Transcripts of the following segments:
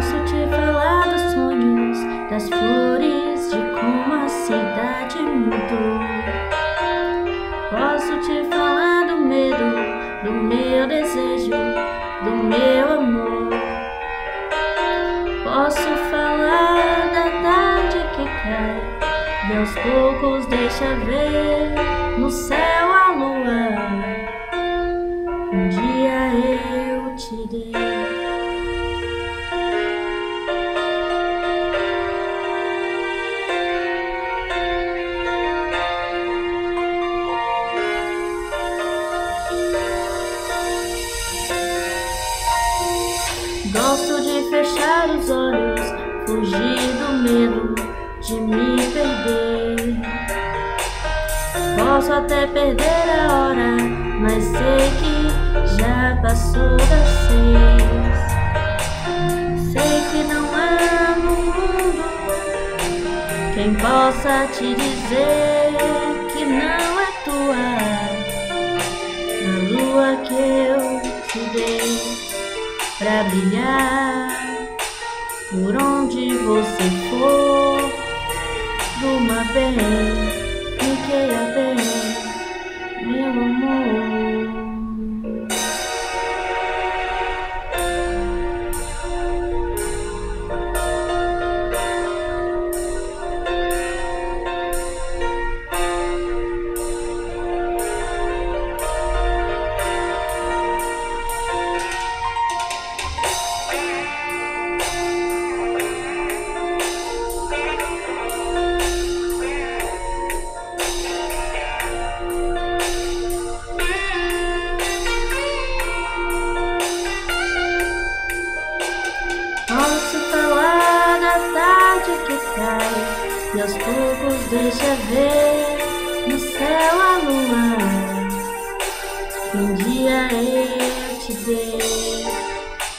Posso te falar dos sonhos, das flores, de como a cidade mudou. Posso te falar do medo, do meu desejo, do meu amor. Posso falar da tarde que cai e aos poucos deixa ver no céu a lua. Um dia eu te dei. Gosto de fechar os olhos, fugir do medo de me perder. Posso até perder a hora, mas sei que já passou das 6. Sei que não há no mundo quem possa te dizer que não é tua a lua que eu te dei pra brilhar por onde você for. Durma bem, me queira bem, meu amor. Posso falar da tarde que cai e aos poucos deixa ver no céu a lua. Um dia eu te dei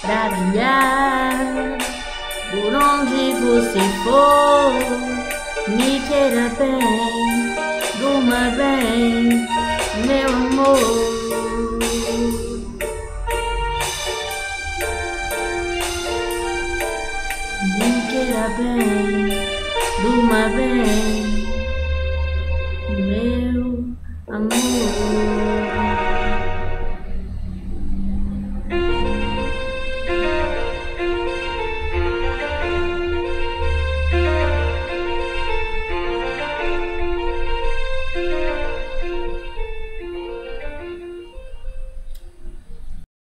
pra brilhar por onde você for. Me queira bem, durma bem, meu amor. Me queira bem, durma bem, meu amor.